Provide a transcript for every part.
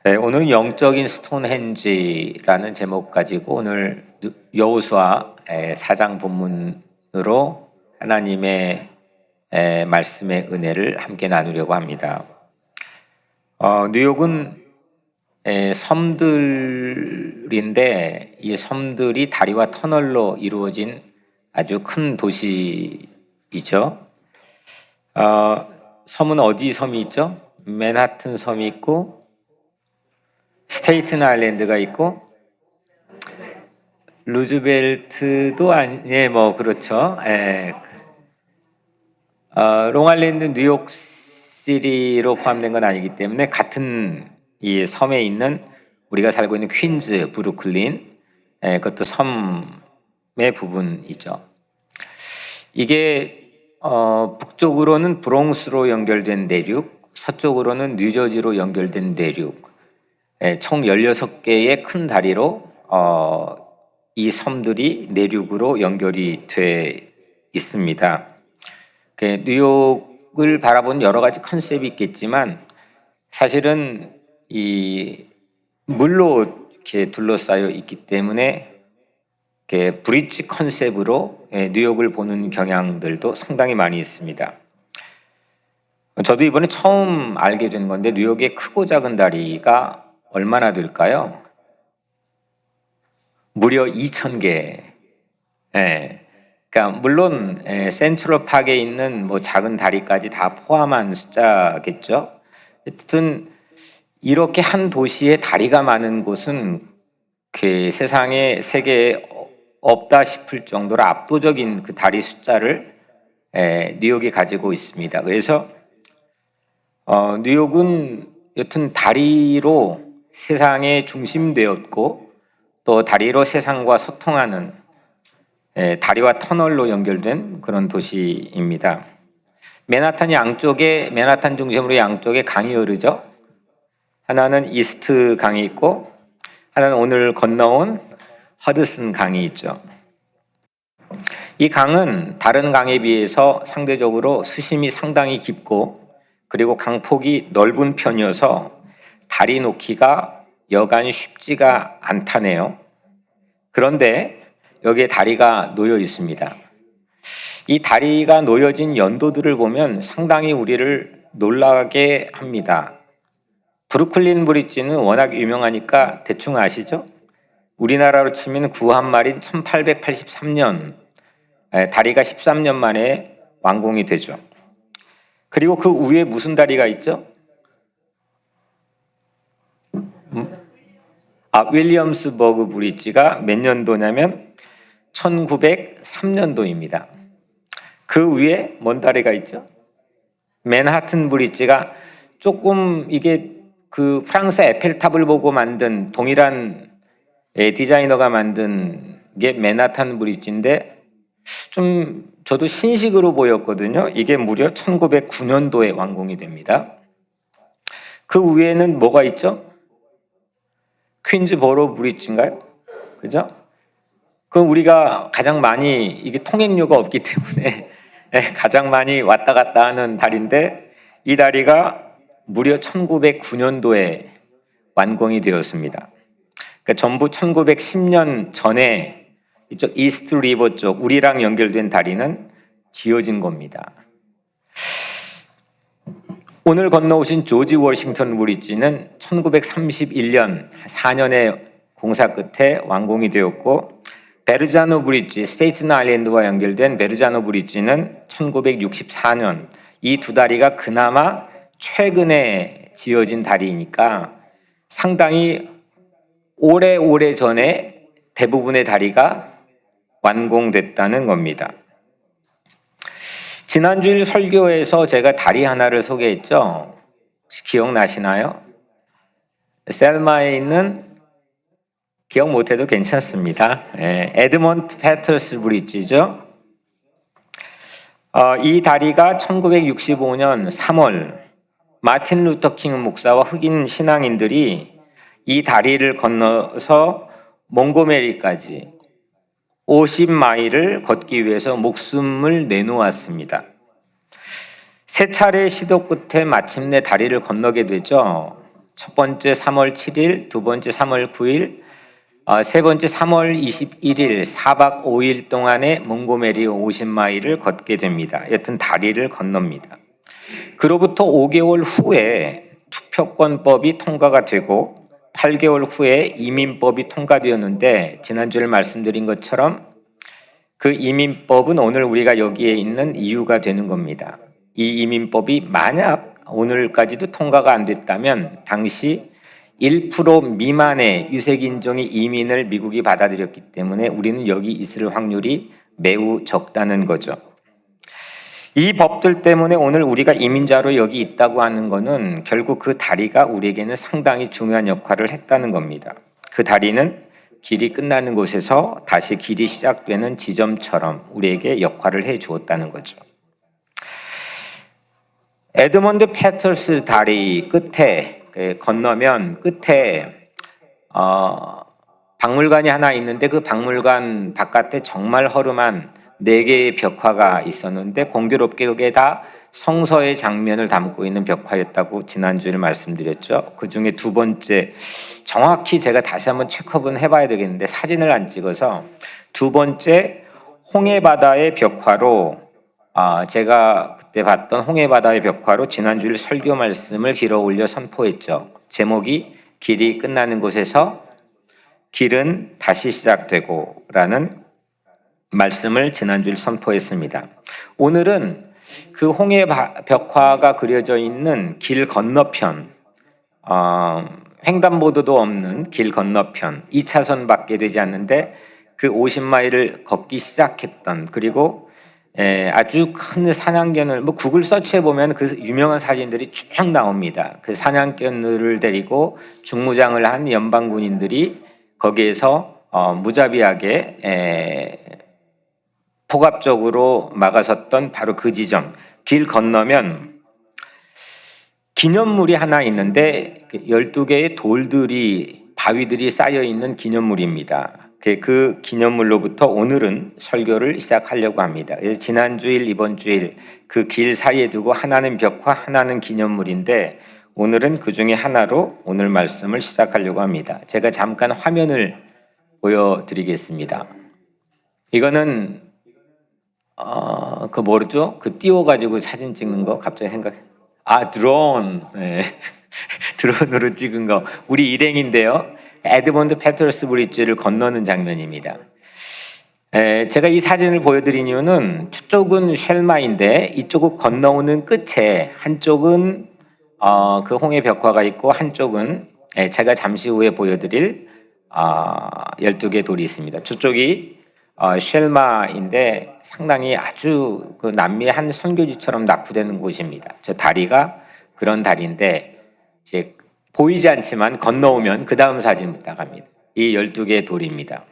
네, 오늘 영적인 스톤헨지라는 제목 가지고 오늘 여호수아 4장 본문으로 하나님의 말씀의 은혜를 함께 나누려고 합니다. 뉴욕은 섬들인데 이 섬들이 다리와 터널로 이루어진 아주 큰 도시이죠. 섬은 어디 섬이 있죠? 맨하튼 섬이 있고 스테이튼 아일랜드가 있고 루즈벨트도 그렇죠. 롱아일랜드 뉴욕시티로 포함된 건 아니기 때문에 같은 이 섬에 있는 우리가 살고 있는 퀸즈, 브루클린, 그것도 섬의 부분이죠. 이게 북쪽으로는 브롱스로 연결된 내륙, 서쪽으로는 뉴저지로 연결된 내륙, 총 16개의 큰 다리로 이 섬들이 내륙으로 연결이 돼 있습니다. 뉴욕을 바라보는 여러 가지 컨셉이 있겠지만 사실은 이 물로 이렇게 둘러싸여 있기 때문에 브릿지 컨셉으로 뉴욕을 보는 경향들도 상당히 많이 있습니다. 저도 이번에 처음 알게 된 건데 뉴욕의 크고 작은 다리가 얼마나 될까요? 무려 2,000개. 그러니까 물론 센트럴 파크에 있는 작은 다리까지 다 포함한 숫자겠죠. 어쨌든 이렇게 한 도시에 다리가 많은 곳은 세상에 세계에 없다 싶을 정도로 압도적인 그 다리 숫자를 뉴욕이 가지고 있습니다. 그래서 뉴욕은 여튼 다리로 세상의 중심되었고 또 다리로 세상과 소통하는 다리와 터널로 연결된 그런 도시입니다. 맨하탄 중심으로 양쪽에 강이 흐르죠. 하나는 이스트 강이 있고 하나는 오늘 건너온 허드슨 강이 있죠. 이 강은 다른 강에 비해서 상대적으로 수심이 상당히 깊고 그리고 강폭이 넓은 편이어서 다리 놓기가 여간 쉽지가 않다네요. 그런데 여기에 다리가 놓여 있습니다. 이 다리가 놓여진 연도들을 보면 상당히 우리를 놀라게 합니다. 브루클린 브릿지는 워낙 유명하니까 대충 아시죠? 우리나라로 치면 구한말인 1883년, 다리가 13년 만에 완공이 되죠. 그리고 그 위에 무슨 다리가 있죠? 윌리엄스버그 브릿지가 몇 년도냐면 1903년도입니다. 그 위에 뭔 다리가 있죠? 맨하튼 브릿지가 조금 이게 그 프랑스 에펠탑을 보고 만든 동일한 디자이너가 만든 게 맨하탄 브릿지인데 좀 저도 신식으로 보였거든요. 이게 무려 1909년도에 완공이 됩니다. 그 위에는 뭐가 있죠? 퀸즈버러 브릿지인가요? 그죠? 그럼 우리가 가장 많이 이게 통행료가 없기 때문에 가장 많이 왔다 갔다 하는 다리인데 이 다리가 무려 1909년도에 완공이 되었습니다. 그러니까 전부 1910년 전에 이쪽 이스트 리버 쪽 우리랑 연결된 다리는 지어진 겁니다. 오늘 건너오신 조지 워싱턴 브릿지는 1931년 4년의 공사 끝에 완공이 되었고 베르자노 브릿지, 스테이튼 아일랜드와 연결된 베르자노 브릿지는 1964년 이 두 다리가 그나마 최근에 지어진 다리니까 상당히 오래 전에 대부분의 다리가 완공됐다는 겁니다. 지난주일 설교에서 제가 다리 하나를 소개했죠. 혹시 기억나시나요? 셀마에 있는 기억 못해도 괜찮습니다. 에드먼트 패터스 브릿지죠. 이 다리가 1965년 3월 마틴 루터 킹 목사와 흑인 신앙인들이 이 다리를 건너서 몽고메리까지 50마일을 걷기 위해서 목숨을 내놓았습니다. 세 차례 시도 끝에 마침내 다리를 건너게 되죠. 첫 번째 3월 7일, 두 번째 3월 9일, 세 번째 3월 21일 4박 5일 동안의 몽고메리 50마일을 걷게 됩니다. 여튼 다리를 건넙니다. 그로부터 5개월 후에 투표권법이 통과가 되고 8개월 후에 이민법이 통과되었는데 지난주에 말씀드린 것처럼 그 이민법은 오늘 우리가 여기에 있는 이유가 되는 겁니다. 이 이민법이 만약 오늘까지도 통과가 안 됐다면 당시 1% 미만의 유색인종의 이민을 미국이 받아들였기 때문에 우리는 여기 있을 확률이 매우 적다는 거죠. 이 법들 때문에 오늘 우리가 이민자로 여기 있다고 하는 것은 결국 그 다리가 우리에게는 상당히 중요한 역할을 했다는 겁니다. 그 다리는 길이 끝나는 곳에서 다시 길이 시작되는 지점처럼 우리에게 역할을 해 주었다는 거죠. 에드먼드 패터스 다리 끝에 건너면 끝에 박물관이 하나 있는데 그 박물관 바깥에 정말 허름한 4개의 벽화가 있었는데 공교롭게 그게 다 성서의 장면을 담고 있는 벽화였다고 지난주에 말씀드렸죠. 그 중에 두 번째, 정확히 제가 다시 한번 체크업은 해봐야 되겠는데 사진을 안 찍어서 두 번째 홍해바다의 벽화로 제가 그때 봤던 홍해바다의 벽화로 지난주에 설교 말씀을 길어 올려 선포했죠. 제목이 길이 끝나는 곳에서 길은 다시 시작되고 라는 말씀을 지난주에 선포했습니다. 오늘은 그 홍해 벽화가 그려져 있는 길 건너편, 횡단보도도 없는 길 건너편 2차선밖에 되지 않는데 그 50마일을 걷기 시작했던, 그리고 아주 큰 사냥견을 구글 서치해 보면 그 유명한 사진들이 쭉 나옵니다. 그 사냥견을 데리고 중무장을 한 연방군인들이 거기에서 무자비하게 폭압적으로 막아섰던 바로 그 지점, 길 건너면 기념물이 하나 있는데 12개의 돌들이, 바위들이 쌓여 있는 기념물입니다. 그 기념물로부터 오늘은 설교를 시작하려고 합니다. 지난 주일, 이번 주일 그 길 사이에 두고 하나는 벽화, 하나는 기념물인데 오늘은 그 중에 하나로 오늘 말씀을 시작하려고 합니다. 제가 잠깐 화면을 보여드리겠습니다. 이거는 그 뭐죠? 그 띄워가지고 사진 찍는 거 갑자기 드론. 네. 드론으로 찍은 거. 우리 일행인데요. 에드먼드 패터스 브리지를 건너는 장면입니다. 제가 이 사진을 보여드린 이유는 저쪽은 쉘마인데 이쪽을 건너오는 끝에 한쪽은 그 홍해 벽화가 있고 한쪽은 제가 잠시 후에 보여드릴 12개 돌이 있습니다. 저쪽이 쉘마인데 상당히 아주 그 남미의 한 선교지처럼 낙후되는 곳입니다. 저 다리가 그런 다리인데 이제 보이지 않지만 건너오면 그 다음 사진부터 갑니다. 이 12개의 돌입니다.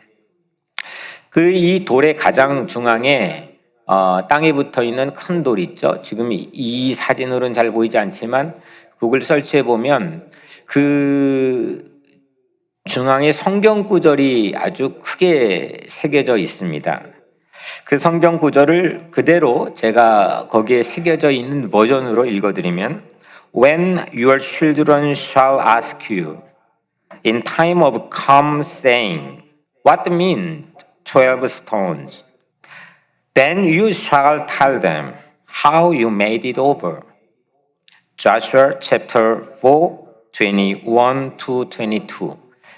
이 돌의 가장 중앙에 땅에 붙어 있는 큰 돌 있죠. 지금 이 사진으로는 잘 보이지 않지만 구글 설치해 보면 그 중앙에 성경 구절이 아주 크게 새겨져 있습니다. 그 성경 구절을 그대로 제가 거기에 새겨져 있는 버전으로 읽어드리면 When your children shall ask you in time of calm saying, What mean 12 stones? Then you shall tell them how you made it over. Joshua chapter 4, 21 to 22.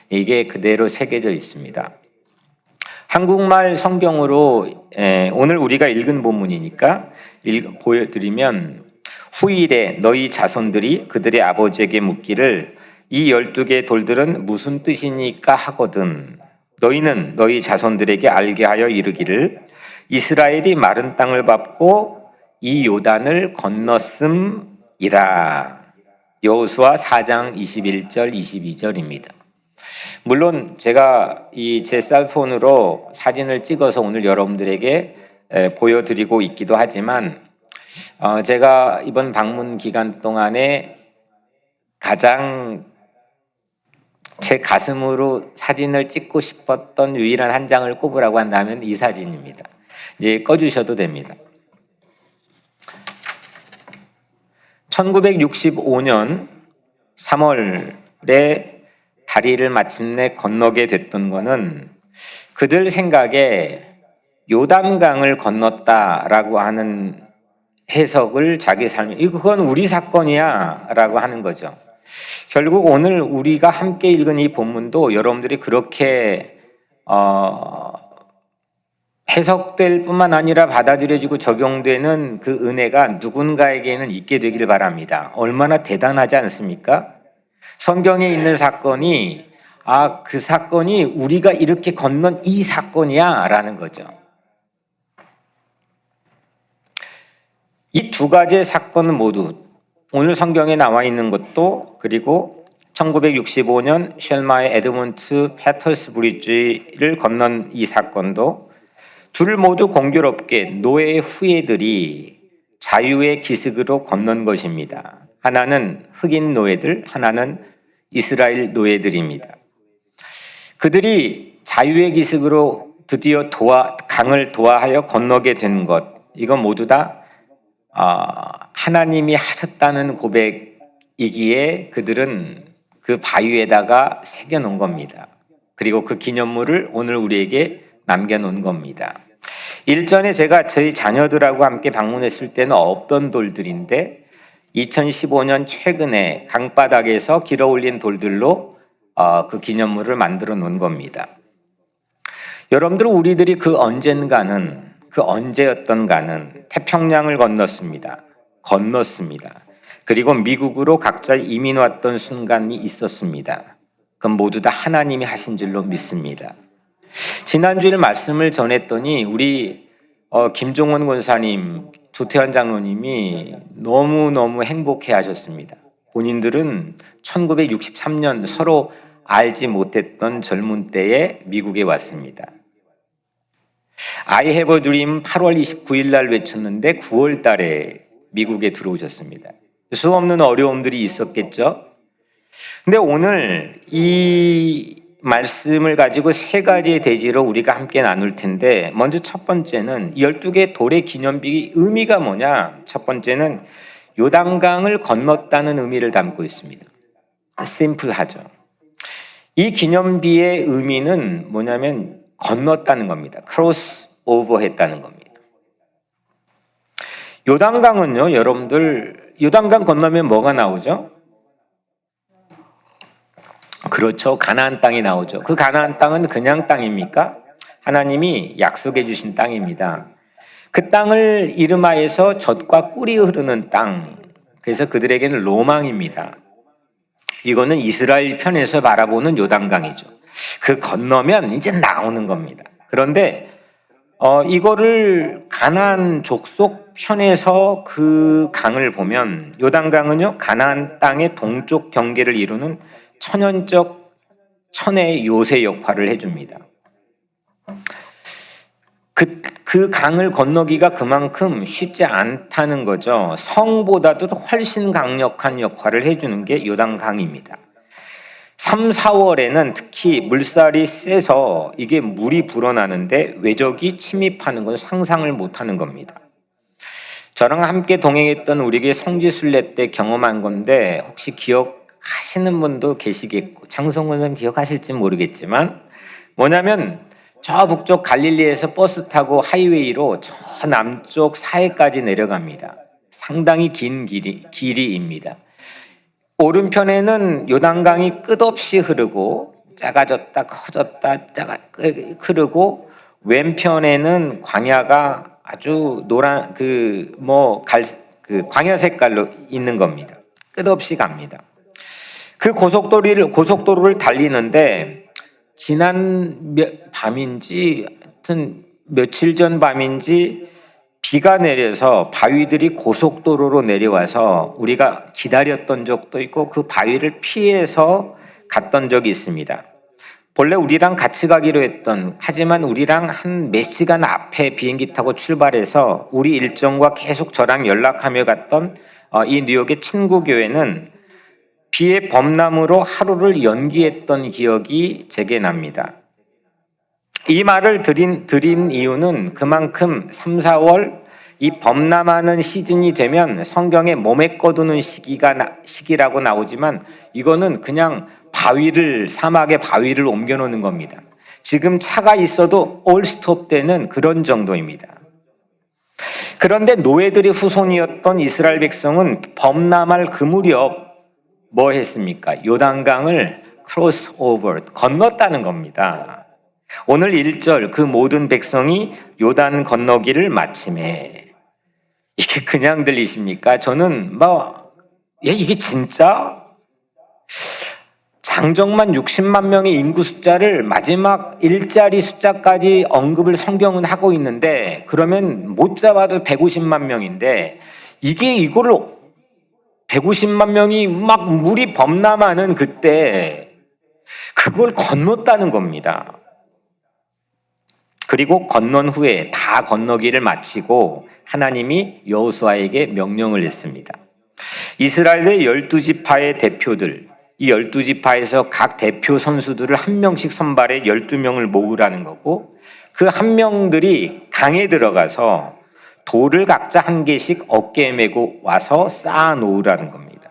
이게 그대로 새겨져 있습니다. 한국말 성경으로 오늘 우리가 읽은 본문이니까 보여드리면 후일에 너희 자손들이 그들의 아버지에게 묻기를 이 12개의 돌들은 무슨 뜻이니까 하거든 너희는 너희 자손들에게 알게 하여 이르기를 이스라엘이 마른 땅을 밟고 이 요단을 건넜음이라. 여호수아 4장 21절 22절입니다. 물론 제가 제 셀폰으로 사진을 찍어서 오늘 여러분들에게 보여드리고 있기도 하지만 제가 이번 방문 기간 동안에 가장 제 가슴으로 사진을 찍고 싶었던 유일한 한 장을 꼽으라고 한다면 이 사진입니다. 이제 꺼주셔도 됩니다. 1965년 3월 다리를 마침내 건너게 됐던 거는 그들 생각에 요단강을 건넜다라고 하는 해석을 자기 삶에 그건 우리 사건이야 라고 하는 거죠. 결국 오늘 우리가 함께 읽은 이 본문도 여러분들이 그렇게 해석될 뿐만 아니라 받아들여지고 적용되는 그 은혜가 누군가에게는 있게 되기를 바랍니다. 얼마나 대단하지 않습니까? 성경에 있는 사건이 그 사건이 우리가 이렇게 건넌 이 사건이야 라는 거죠. 이 두 가지의 사건은 모두 오늘 성경에 나와 있는 것도 그리고 1965년 쉘마의 에드먼트 패터스 브리지를 건넌 이 사건도 둘 모두 공교롭게 노예의 후예들이 자유의 기슭으로 건넌 것입니다. 하나는 흑인 노예들, 하나는 이스라엘 노예들입니다. 그들이 자유의 기슭으로 드디어 강을 도하여 건너게 된 것, 이건 모두 다 하나님이 하셨다는 고백이기에 그들은 그 바위에다가 새겨놓은 겁니다. 그리고 그 기념물을 오늘 우리에게 남겨놓은 겁니다. 일전에 제가 저희 자녀들하고 함께 방문했을 때는 없던 돌들인데 2015년 최근에 강바닥에서 길어 올린 돌들로 그 기념물을 만들어 놓은 겁니다. 여러분들 우리들이 그 언제였던가는 태평양을 건넜습니다. 그리고 미국으로 각자 이민 왔던 순간이 있었습니다. 그건 모두 다 하나님이 하신 줄로 믿습니다. 지난주에 말씀을 전했더니 우리 김종원 권사님, 조태환 장로님이 너무너무 행복해 하셨습니다. 본인들은 1963년 서로 알지 못했던 젊은 때에 미국에 왔습니다. I have a dream 8월 29일 날 외쳤는데 9월 달에 미국에 들어오셨습니다. 수없는 어려움들이 있었겠죠. 근데 오늘 이 말씀을 가지고 세 가지의 대지로 우리가 함께 나눌 텐데 먼저 첫 번째는 12개 돌의 기념비 의미가 뭐냐? 첫 번째는 요단강을 건넜다는 의미를 담고 있습니다. 심플하죠. 이 기념비의 의미는 뭐냐면 건넜다는 겁니다. 크로스 오버 했다는 겁니다. 요단강은요, 여러분들 요단강 건너면 뭐가 나오죠? 그렇죠. 가나안 땅이 나오죠. 그 가나안 땅은 그냥 땅입니까? 하나님이 약속해 주신 땅입니다. 그 땅을 이름하여서 젖과 꿀이 흐르는 땅. 그래서 그들에게는 로망입니다. 이거는 이스라엘 편에서 바라보는 요단강이죠. 그 건너면 이제 나오는 겁니다. 그런데 이거를 가나안 족속 편에서 그 강을 보면 요단강은요 가나안 땅의 동쪽 경계를 이루는 천의 요새 역할을 해줍니다. 그 강을 건너기가 그만큼 쉽지 않다는 거죠. 성보다도 훨씬 강력한 역할을 해주는 게 요단강입니다. 3, 4월에는 특히 물살이 세서 이게 물이 불어나는데 외적이 침입하는 건 상상을 못하는 겁니다. 저랑 함께 동행했던 우리에게 성지순례 때 경험한 건데 혹시 기억하시는 분도 계시겠고 장성근 선생님 기억하실지 모르겠지만 뭐냐면 저 북쪽 갈릴리에서 버스 타고 하이웨이로 저 남쪽 사해까지 내려갑니다. 상당히 긴 길이입니다. 오른편에는 요단강이 끝없이 흐르고 작아졌다 커졌다 흐르고 왼편에는 광야가 아주 노란 광야 색깔로 있는 겁니다. 끝없이 갑니다. 그 고속도로를 달리는데 지난 밤인지 하여튼 며칠 전 밤인지 비가 내려서 바위들이 고속도로로 내려와서 우리가 기다렸던 적도 있고 그 바위를 피해서 갔던 적이 있습니다. 본래 우리랑 같이 가기로 하지만 우리랑 한 몇 시간 앞에 비행기 타고 출발해서 우리 일정과 계속 저랑 연락하며 갔던 이 뉴욕의 친구교회는 비의 범람으로 하루를 연기했던 기억이 제게 납니다. 이 말을 드린 이유는 그만큼 3, 4월 이 범람하는 시즌이 되면 성경에 몸에 거두는 시기라고 나오지만 이거는 그냥 사막의 바위를 옮겨놓는 겁니다. 지금 차가 있어도 올스톱 되는 그런 정도입니다. 그런데 노예들의 후손이었던 이스라엘 백성은 범람할 그 무렵 뭐 했습니까? 요단강을 크로스 오버, 건넜다는 겁니다. 오늘 1절 그 모든 백성이 요단 건너기를 마침에, 이게 그냥 들리십니까? 저는 이게 진짜? 장정만 60만 명의 인구 숫자를 마지막 일자리 숫자까지 언급을 성경은 하고 있는데, 그러면 못 잡아도 150만 명인데 이거를 150만 명이 막 물이 범람하는 그때 그걸 건넜다는 겁니다. 그리고 건넌 후에 다 건너기를 마치고 하나님이 여호수아에게 명령을 했습니다. 이스라엘의 12지파의 대표들, 이 12지파에서 각 대표 선수들을 한 명씩 선발해 12명을 모으라는 거고, 그 한 명들이 강에 들어가서 돌을 각자 한 개씩 어깨에 메고 와서 쌓아 놓으라는 겁니다.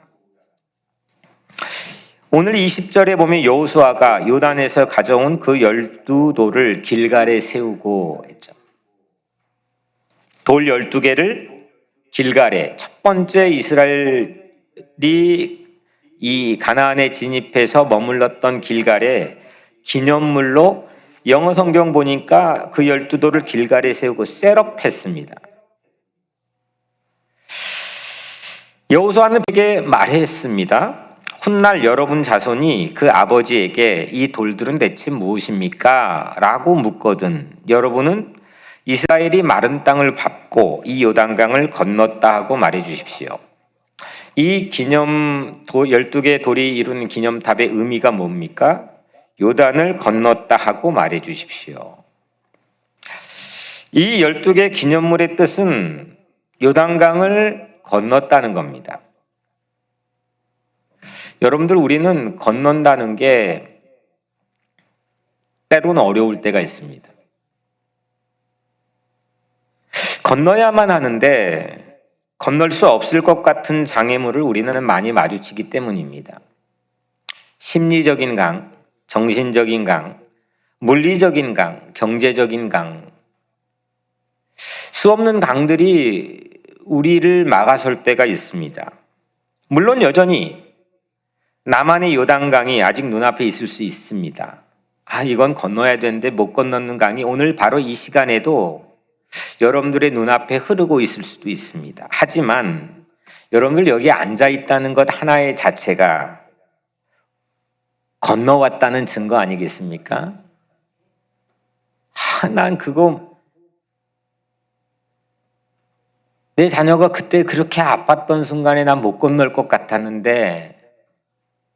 오늘 20절에 보면 여호수아가 요단에서 가져온 그 12돌을 길갈에 세우고 했죠. 돌 12개를 길갈에, 첫 번째 이스라엘이 이 가나안에 진입해서 머물렀던 길갈에 기념물로, 영어 성경 보니까 그 12돌을 길갈에 세우고 셋업했습니다. 여호수아는 그에게 말했습니다. 훗날 여러분 자손이 그 아버지에게 이 돌들은 대체 무엇입니까? 라고 묻거든 여러분은 이스라엘이 마른 땅을 밟고 이 요단강을 건넜다 하고 말해 주십시오. 이 12개의 돌이 이룬 기념탑의 의미가 뭡니까? 요단을 건넜다 하고 말해 주십시오. 이 12개 기념물의 뜻은 요단강을 건넜다는 겁니다. 여러분들, 우리는 건넌다는 게 때로는 어려울 때가 있습니다. 건너야만 하는데 건널 수 없을 것 같은 장애물을 우리는 많이 마주치기 때문입니다. 심리적인 강, 정신적인 강, 물리적인 강, 경제적인 강, 수없는 강들이 우리를 막아설 때가 있습니다. 물론 여전히 나만의 요단강이 아직 눈앞에 있을 수 있습니다. 이건 건너야 되는데 못 건너는 강이 오늘 바로 이 시간에도 여러분들의 눈앞에 흐르고 있을 수도 있습니다. 하지만 여러분들 여기 앉아 있다는 것 하나의 자체가 건너왔다는 증거 아니겠습니까? 난 그거, 내 자녀가 그때 그렇게 아팠던 순간에 난 못 건널 것 같았는데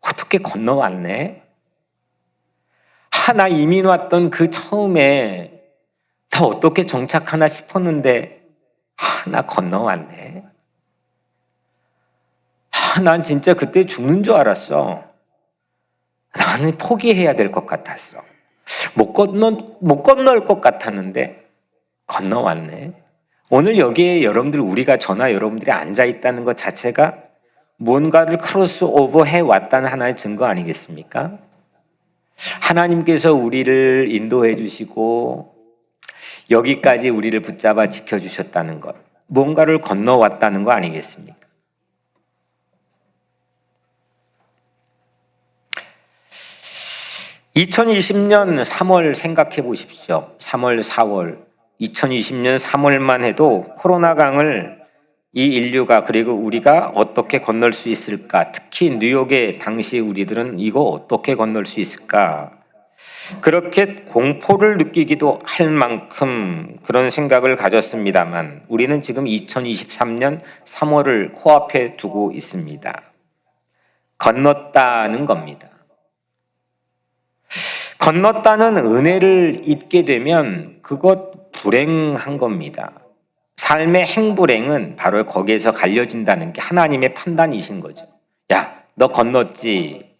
어떻게 건너왔네? 나 이민 왔던 그 처음에 나 어떻게 정착하나 싶었는데 나 건너왔네. 난 진짜 그때 죽는 줄 알았어. 나는 포기해야 될 것 같았어. 못 건널 것 같았는데 건너왔네. 오늘 여기에 저나 여러분들이 앉아 있다는 것 자체가 무언가를 크로스 오버 해왔다는 하나의 증거 아니겠습니까? 하나님께서 우리를 인도해 주시고 여기까지 우리를 붙잡아 지켜주셨다는 것, 무언가를 건너왔다는 거 아니겠습니까? (2020년 3월) 생각해 보십시오. 3월, 4월, 2020년 3월만 해도 코로나강을 이 인류가, 그리고 우리가 어떻게 건널 수 있을까? 특히 뉴욕의 당시 우리들은 이거 어떻게 건널 수 있을까? 그렇게 공포를 느끼기도 할 만큼 그런 생각을 가졌습니다만 우리는 지금 2023년 3월을 코앞에 두고 있습니다. 건넜다는 겁니다. 건넜다는 은혜를 잊게 되면 그것 불행한 겁니다. 삶의 행불행은 바로 거기에서 갈려진다는 게 하나님의 판단이신 거죠. 야, 너 건넜지?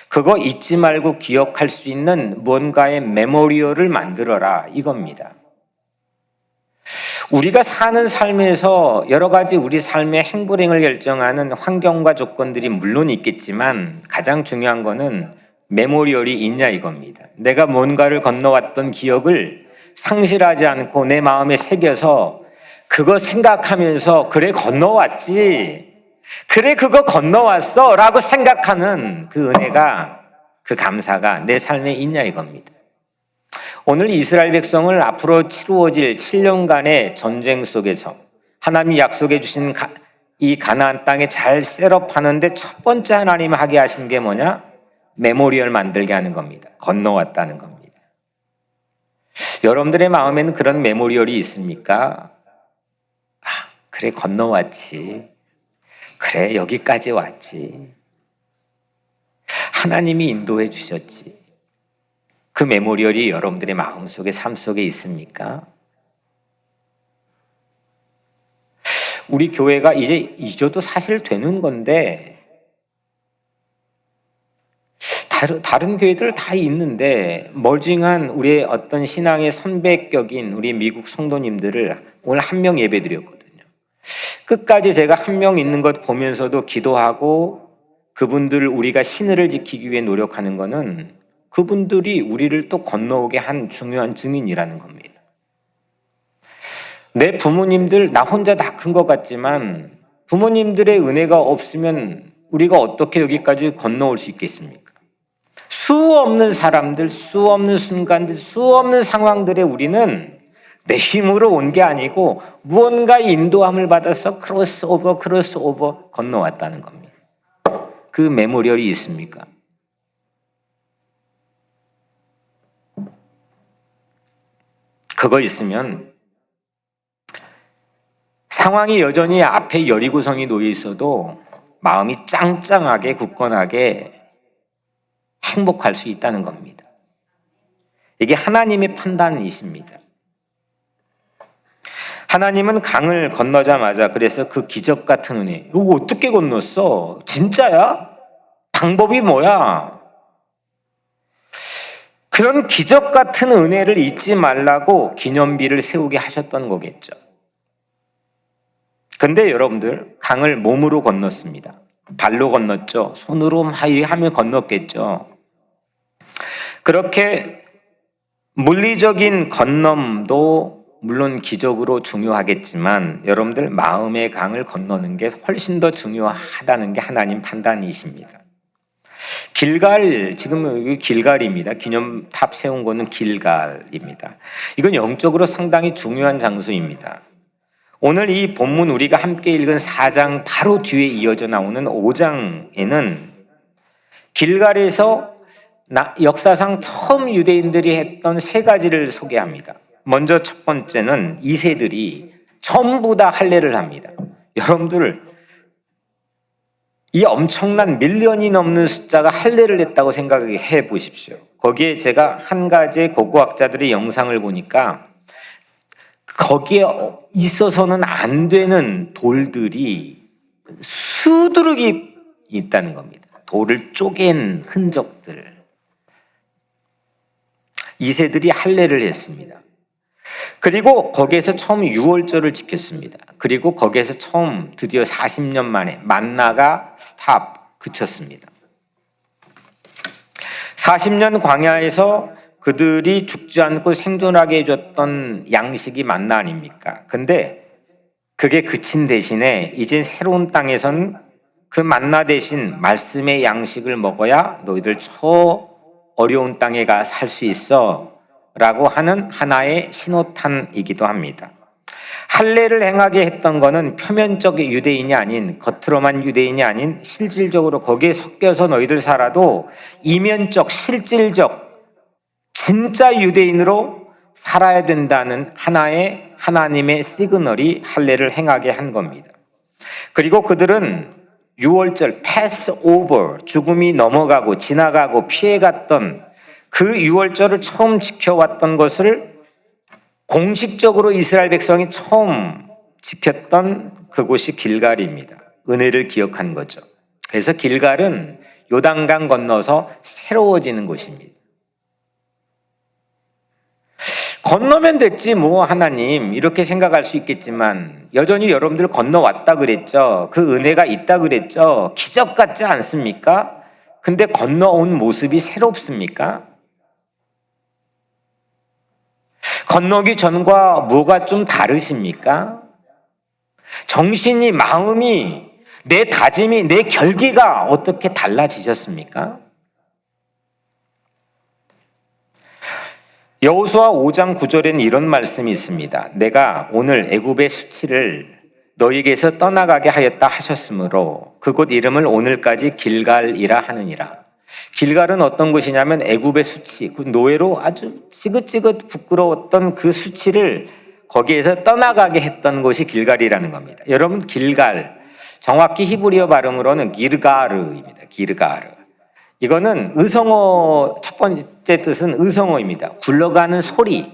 그거 잊지 말고 기억할 수 있는 무언가의 메모리얼을 만들어라, 이겁니다. 우리가 사는 삶에서 여러 가지 우리 삶의 행불행을 결정하는 환경과 조건들이 물론 있겠지만 가장 중요한 거는 메모리얼이 있냐 이겁니다. 내가 뭔가를 건너왔던 기억을 상실하지 않고 내 마음에 새겨서 그거 생각하면서 그래 건너왔지, 그래 그거 건너왔어 라고 생각하는 그 은혜가, 그 감사가 내 삶에 있냐 이겁니다. 오늘 이스라엘 백성을 앞으로 치루어질 7년간의 전쟁 속에서 하나님이 약속해 주신 이 가나안 땅에 잘 셋업하는데 첫 번째 하나님이 하게 하신 게 뭐냐? 메모리얼 만들게 하는 겁니다. 건너왔다는 겁니다. 여러분들의 마음에는 그런 메모리얼이 있습니까? 아, 그래 건너왔지. 그래 여기까지 왔지. 하나님이 인도해 주셨지. 그 메모리얼이 여러분들의 마음속에, 삶 속에 있습니까? 우리 교회가 이제 잊어도 사실 되는 건데 다른 교회들 다 있는데 멀징한 우리의 어떤 신앙의 선배격인 우리 미국 성도님들을 오늘 한 명 예배 드렸거든요. 끝까지 제가 한 명 있는 것 보면서도 기도하고 그분들을 우리가 신의를 지키기 위해 노력하는 것은 그분들이 우리를 또 건너오게 한 중요한 증인이라는 겁니다. 내 부모님들, 나 혼자 다 큰 것 같지만 부모님들의 은혜가 없으면 우리가 어떻게 여기까지 건너올 수 있겠습니까? 수 없는 사람들, 수 없는 순간들, 수 없는 상황들에 우리는 내 힘으로 온 게 아니고 무언가 인도함을 받아서 크로스오버 건너왔다는 겁니다. 그 메모리얼이 있습니까? 그거 있으면 상황이 여전히 앞에 여리고성이 놓여 있어도 마음이 짱짱하게 굳건하게 행복할 수 있다는 겁니다. 이게 하나님의 판단이십니다. 하나님은 강을 건너자마자 그래서 그 기적 같은 은혜, 이거 어떻게 건넜어? 진짜야? 방법이 뭐야? 그런 기적 같은 은혜를 잊지 말라고 기념비를 세우게 하셨던 거겠죠. 근데 여러분들, 강을 몸으로 건넜습니다. 발로 건넜죠. 손으로 하면 건넜겠죠. 그렇게 물리적인 건nom도 물론 기적으로 중요하겠지만 여러분들 마음의 강을 건너는 게 훨씬 더 중요하다는 게 하나님 판단이십니다. 길갈, 지금 여기 길갈입니다. 기념탑 세운 거는 길갈입니다. 이건 영적으로 상당히 중요한 장소입니다. 오늘 이 본문 우리가 함께 읽은 4장 바로 뒤에 이어져 나오는 5장에는 길갈에서 역사상 처음 유대인들이 했던 3가지를 소개합니다. 먼저 첫 번째는 2세들이 전부 다 할례를 합니다. 여러분들 이 엄청난 밀리언이 넘는 숫자가 할례를 했다고 생각해 보십시오. 거기에 제가 한 가지 고고학자들의 영상을 보니까 거기에 있어서는 안 되는 돌들이 수두룩이 있다는 겁니다. 돌을 쪼갠 흔적들. 2세들이 할례를 했습니다. 그리고 거기에서 처음 유월절을 지켰습니다. 그리고 거기에서 처음 드디어 40년 만에 만나가 그쳤습니다. 40년 광야에서 그들이 죽지 않고 생존하게 해줬던 양식이 만나 아닙니까? 근데 그게 그친 대신에 이제 새로운 땅에선 그 만나 대신 말씀의 양식을 먹어야 너희들 저 어려운 땅에 가 살 수 있어 라고 하는 하나의 신호탄이기도 합니다. 할례를 행하게 했던 거는 표면적 유대인이 아닌, 겉으로만 유대인이 아닌 실질적으로 거기에 섞여서 너희들 살아도 이면적, 실질적 진짜 유대인으로 살아야 된다는 하나의 하나님의 시그널이 할례를 행하게 한 겁니다. 그리고 그들은 유월절, 패스오버, 죽음이 넘어가고 지나가고 피해갔던 그 유월절을 처음 지켜왔던 것을 공식적으로 이스라엘 백성이 처음 지켰던 그곳이 길갈입니다. 은혜를 기억한 거죠. 그래서 길갈은 요단강 건너서 새로워지는 곳입니다. 건너면 됐지 뭐 하나님 이렇게 생각할 수 있겠지만 여전히 여러분들 건너왔다 그랬죠. 그 은혜가 있다 그랬죠. 기적 같지 않습니까? 근데 건너온 모습이 새롭습니까? 건너기 전과 뭐가 좀 다르십니까? 정신이, 마음이, 내 다짐이, 내 결기가 어떻게 달라지셨습니까? 여호수아 5장 9절에는 이런 말씀이 있습니다. 내가 오늘 애굽의 수치를 너희에게서 떠나가게 하였다 하셨으므로 그곳 이름을 오늘까지 길갈이라 하느니라. 길갈은 어떤 곳이냐면 애굽의 수치, 그 노예로 아주 지긋지긋 부끄러웠던 그 수치를 거기에서 떠나가게 했던 곳이 길갈이라는 겁니다. 여러분, 길갈, 정확히 히브리어 발음으로는 기르가르입니다. 기르가르. 이거는 의성어, 첫 번째 뜻은 의성어입니다. 굴러가는 소리.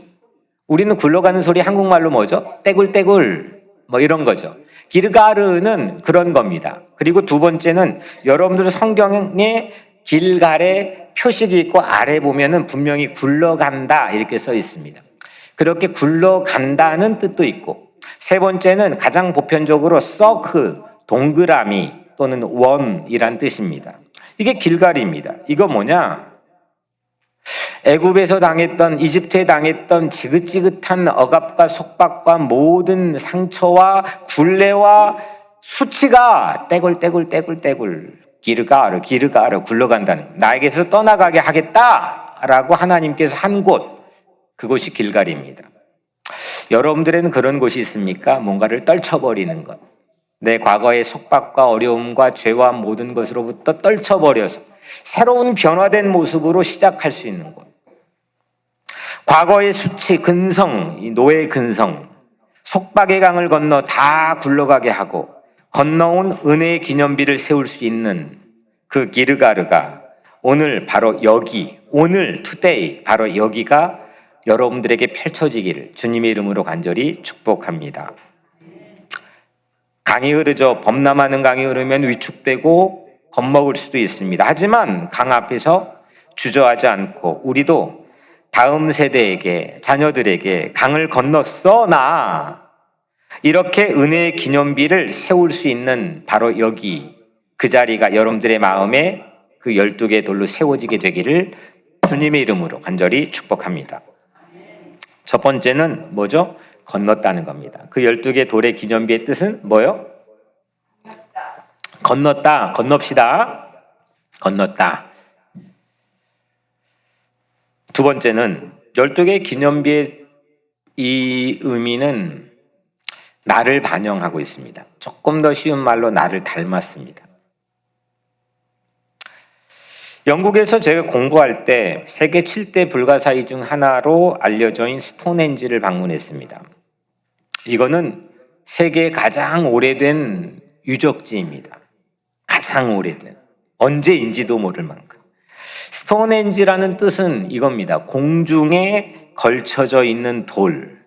우리는 굴러가는 소리 한국말로 뭐죠? 떼굴떼굴 뭐 이런 거죠. 기르가르는 그런 겁니다. 그리고 두 번째는 여러분들 성경에 길갈에 표식이 있고 아래 보면은 분명히 굴러간다 이렇게 써 있습니다. 그렇게 굴러간다는 뜻도 있고, 세 번째는 가장 보편적으로 서클, 동그라미 또는 원이란 뜻입니다. 이게 길갈입니다. 이거 뭐냐? 애굽에서 당했던, 이집트에 당했던 지긋지긋한 억압과 속박과 모든 상처와 굴레와 수치가 떼굴떼굴 기르가르 굴러간다는, 나에게서 떠나가게 하겠다라고 하나님께서 한 곳, 그곳이 길갈입니다. 여러분들에는 그런 곳이 있습니까? 뭔가를 떨쳐버리는 것. 내 과거의 속박과 어려움과 죄와 모든 것으로부터 떨쳐버려서 새로운 변화된 모습으로 시작할 수 있는 곳. 과거의 수치, 근성, 이 노예 근성, 속박의 강을 건너 다 굴러가게 하고 건너온 은혜의 기념비를 세울 수 있는 그 기르가르가 오늘 바로 여기, 오늘 투데이 바로 여기가 여러분들에게 펼쳐지기를 주님의 이름으로 간절히 축복합니다. 강이 흐르죠. 범람하는 강이 흐르면 위축되고 겁먹을 수도 있습니다. 하지만 강 앞에서 주저하지 않고 우리도 다음 세대에게, 자녀들에게 강을 건넜어 나, 이렇게 은혜의 기념비를 세울 수 있는 바로 여기, 그 자리가 여러분들의 마음에 그 12개의 돌로 세워지게 되기를 주님의 이름으로 간절히 축복합니다. 첫 번째는 뭐죠? 건넜다는 겁니다. 그 12개 돌의 기념비의 뜻은 뭐요? 건넜다, 건넙시다. 건넜다. 두 번째는 12개 기념비의 이 의미는 나를 반영하고 있습니다. 조금 더 쉬운 말로 나를 닮았습니다. 영국에서 제가 공부할 때 세계 7대 불가사의 중 하나로 알려져 있는 스톤헨지를 방문했습니다. 이거는 세계에 가장 오래된 유적지입니다. 가장 오래된, 언제인지도 모를 만큼. 스톤헨지라는 뜻은 이겁니다. 공중에 걸쳐져 있는 돌,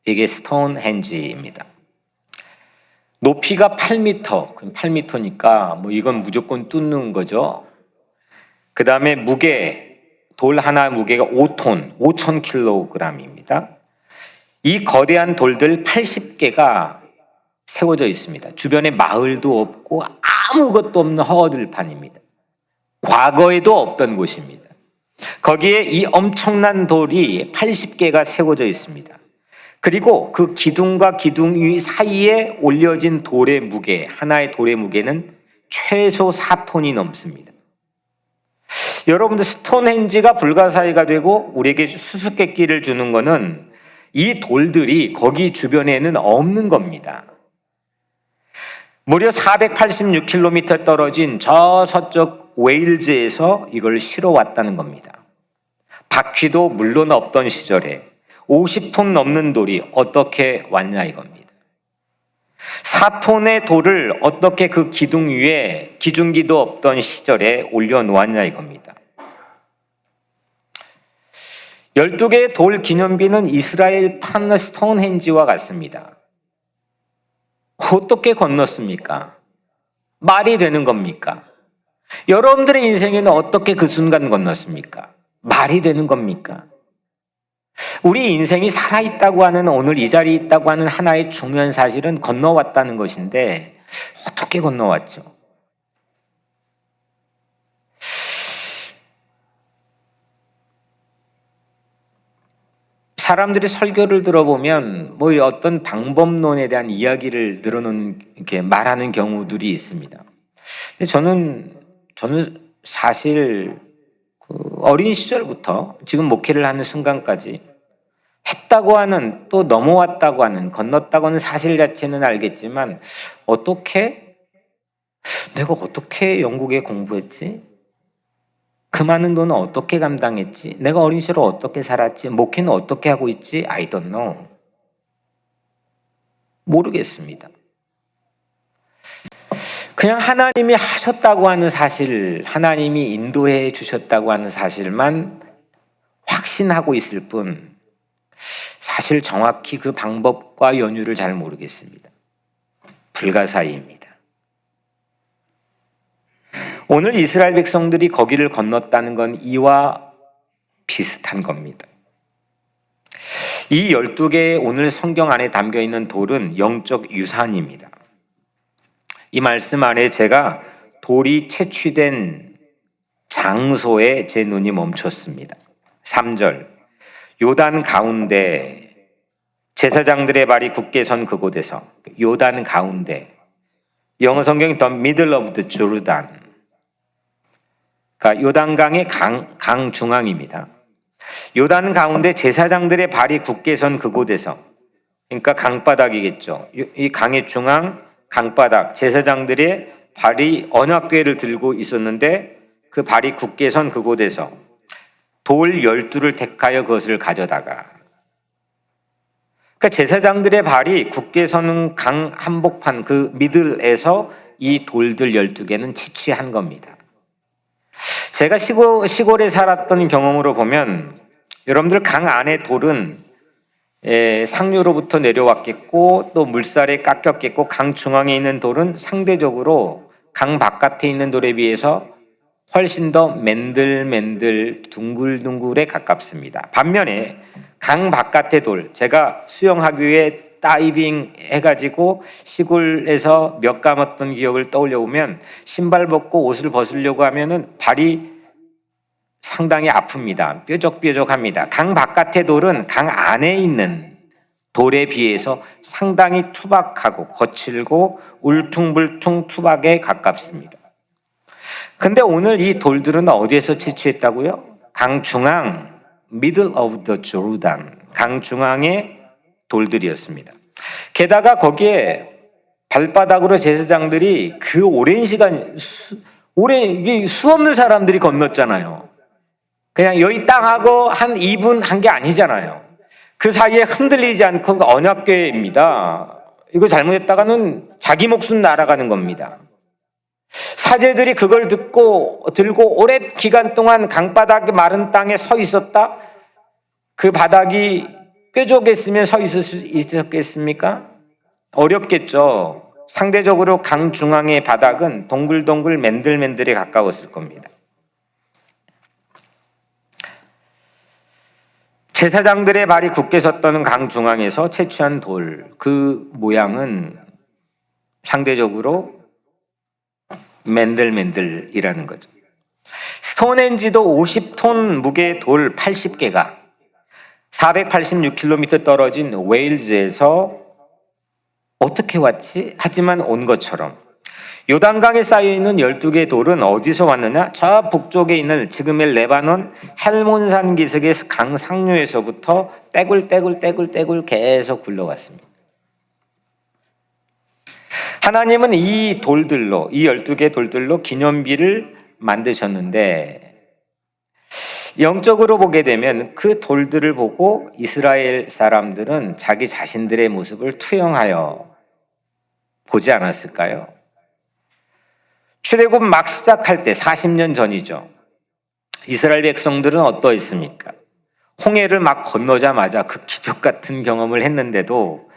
이게 스톤헨지입니다. 높이가 8m, 그럼 8m니까 뭐 이건 무조건 뚫는 거죠. 그 다음에 무게, 돌 하나 무게가 5톤, 5,000kg입니다. 이 거대한 돌들 80개가 세워져 있습니다. 주변에 마을도 없고 아무것도 없는 허허들판입니다. 과거에도 없던 곳입니다. 거기에 이 엄청난 돌이 80개가 세워져 있습니다. 그리고 그 기둥과 기둥 위 사이에 올려진 돌의 무게, 하나의 돌의 무게는 최소 4톤이 넘습니다. 여러분들, 스톤헨지가 불가사의가 되고 우리에게 수수께끼를 주는 것은 이 돌들이 거기 주변에는 없는 겁니다. 무려 486km 떨어진 저 서쪽 웨일즈에서 이걸 실어왔다는 겁니다. 바퀴도 물론 없던 시절에 50톤 넘는 돌이 어떻게 왔냐 이겁니다. 4톤의 돌을 어떻게 그 기둥 위에 기중기도 없던 시절에 올려놓았냐 이겁니다. 12개의 돌 기념비는 이스라엘 판 스톤헨지와 같습니다. 어떻게 건넜습니까? 말이 되는 겁니까? 여러분들의 인생에는 어떻게 그 순간 건넜습니까? 말이 되는 겁니까? 우리 인생이 살아있다고 하는, 오늘 이 자리에 있다고 하는 하나의 중요한 사실은 건너왔다는 것인데 어떻게 건너왔죠? 사람들이 설교를 들어보면 뭐 어떤 방법론에 대한 이야기를 늘어놓는, 이렇게 말하는 경우들이 있습니다. 근데 저는 사실 그 어린 시절부터 지금 목회를 하는 순간까지 했다고 하는, 또 넘어왔다고 하는, 건넜다고 하는 사실 자체는 알겠지만 내가 어떻게 영국에 공부했지? 그 많은 돈은 어떻게 감당했지? 내가 어린 시절 어떻게 살았지? 목회는 어떻게 하고 있지? I don't know. 모르겠습니다. 그냥 하나님이 하셨다고 하는 사실, 하나님이 인도해 주셨다고 하는 사실만 확신하고 있을 뿐 사실 정확히 그 방법과 연유를 잘 모르겠습니다. 불가사의입니다. 오늘 이스라엘 백성들이 거기를 건넜다는 건 이와 비슷한 겁니다. 이 12개의 오늘 성경 안에 담겨있는 돌은 영적 유산입니다. 이 말씀 안에 제가 돌이 채취된 장소에 제 눈이 멈췄습니다. 3절, 요단 가운데 제사장들의 발이 굳게 선 그곳에서. 요단 가운데, 영어 성경이 The middle of the Jordan, 그러니까 요단강의 강 중앙입니다. 요단 가운데 제사장들의 발이 굳게 선 그곳에서, 그러니까 강바닥이겠죠. 이 강의 중앙 강바닥, 제사장들의 발이 언약궤를 들고 있었는데 그 발이 굳게 선 그곳에서 돌 12를 택하여 그것을 가져다가, 그러니까 제사장들의 발이 굳게 서는 강 한복판 그 미들에서 이 돌들 12개는 채취한 겁니다. 제가 시골에 살았던 경험으로 보면 여러분들 강 안에 돌은 상류로부터 내려왔겠고 또 물살에 깎였겠고, 강 중앙에 있는 돌은 상대적으로 강 바깥에 있는 돌에 비해서 훨씬 더 맨들맨들 둥글둥글에 가깝습니다. 반면에 강 바깥의 돌, 제가 수영하교에 다이빙 해가지고 시골에서 몇 감았던 기억을 떠올려 보면 신발 벗고 옷을 벗으려고 하면은 발이 상당히 아픕니다. 뾰족뾰족합니다. 강 바깥의 돌은 강 안에 있는 돌에 비해서 상당히 투박하고 거칠고 울퉁불퉁 투박에 가깝습니다. 근데 오늘 이 돌들은 어디에서 채취했다고요? 강 중앙, middle of the Jordan, 강 중앙의 돌들이었습니다. 게다가 거기에 발바닥으로 제사장들이 그 오랜 시간, 이게 수없는 사람들이 건넜잖아요. 그냥 여기 땅하고 한 2분 한 게 아니잖아요. 그 사이에 흔들리지 않고 언약궤입니다. 이거 잘못했다가는 자기 목숨 날아가는 겁니다. 사제들이 그걸 들고 오랜 기간 동안 강바닥 마른 땅에 서 있었다? 그 바닥이 뾰족했으면 서 있을 수 있었겠습니까? 어렵겠죠. 상대적으로 강 중앙의 바닥은 동글동글 맨들맨들에 가까웠을 겁니다. 제사장들의 발이 굳게 섰던 강 중앙에서 채취한 돌, 그 모양은 상대적으로 맨들맨들이라는 거죠. 스톤헨지도 50톤 무게의 돌 80개가 486km 떨어진 웨일즈에서 어떻게 왔지? 하지만 온 것처럼 요단강에 쌓여있는 12개의 돌은 어디서 왔느냐? 저 북쪽에 있는 지금의 레바논 헬몬산 기슭의 강 상류에서부터 떼굴떼굴 계속 굴러왔습니다. 하나님은 이 돌들로, 이 12개의 돌들로 기념비를 만드셨는데, 영적으로 보게 되면 그 돌들을 보고 이스라엘 사람들은 자기 자신들의 모습을 투영하여 보지 않았을까요? 출애굽 막 시작할 때 40년 전이죠. 이스라엘 백성들은 어떠했습니까? 홍해를 막 건너자마자 그 기적 같은 경험을 했는데도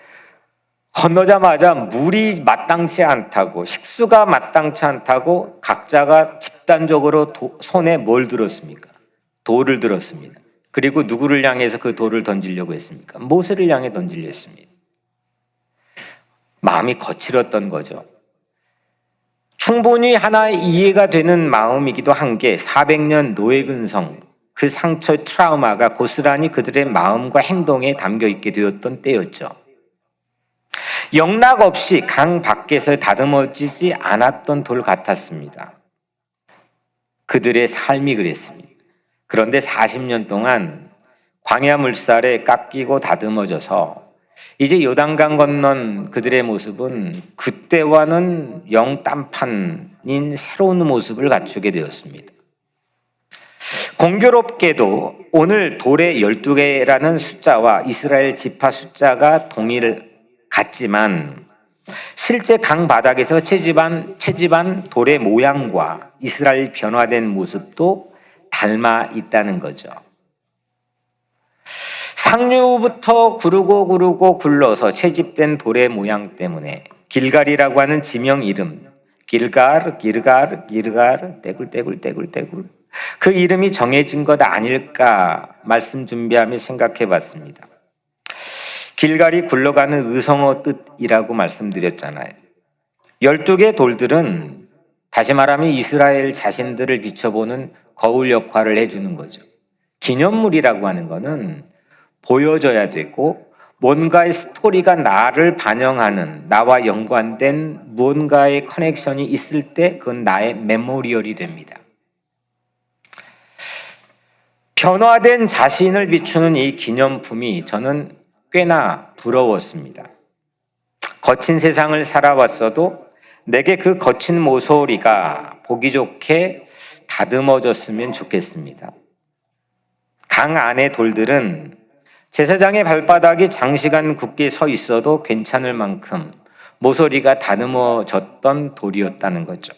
건너자마자 물이 마땅치 않다고, 식수가 마땅치 않다고 각자가 집단적으로 손에 뭘 들었습니까? 돌을 들었습니다. 그리고 누구를 향해서 그 돌을 던지려고 했습니까? 모세를 향해 던지려 했습니다. 마음이 거칠었던 거죠. 충분히 하나 이해가 되는 마음이기도 한 게 400년 노예근성, 그 상처 트라우마가 고스란히 그들의 마음과 행동에 담겨 있게 되었던 때였죠. 영락 없이 강 밖에서 다듬어지지 않았던 돌 같았습니다. 그들의 삶이 그랬습니다. 그런데 40년 동안 광야 물살에 깎이고 다듬어져서 이제 요단강 건넌 그들의 모습은 그때와는 영딴판인 새로운 모습을 갖추게 되었습니다. 공교롭게도 오늘 돌의 12개라는 숫자와 이스라엘 지파 숫자가 같지만 실제 강 바닥에서 채집한 돌의 모양과 이스라엘 변화된 모습도 닮아 있다는 거죠. 상류부터 구르고 굴러서 채집된 돌의 모양 때문에 길갈이라고 하는 지명 이름, 기르갈, 떼굴 그 이름이 정해진 것 아닐까 말씀 준비하며 생각해 봤습니다. 길갈이 굴러가는 의성어 뜻이라고 말씀드렸잖아요. 12개 돌들은 다시 말하면 이스라엘 자신들을 비춰보는 거울 역할을 해주는 거죠. 기념물이라고 하는 거는 보여져야 되고 뭔가의 스토리가 나를 반영하는, 나와 연관된 무언가의 커넥션이 있을 때 그건 나의 메모리얼이 됩니다. 변화된 자신을 비추는 이 기념품이 저는 꽤나 부러웠습니다. 거친 세상을 살아왔어도 내게 그 거친 모서리가 보기 좋게 다듬어졌으면 좋겠습니다. 강 안의 돌들은 제사장의 발바닥이 장시간 굳게 서 있어도 괜찮을 만큼 모서리가 다듬어졌던 돌이었다는 거죠.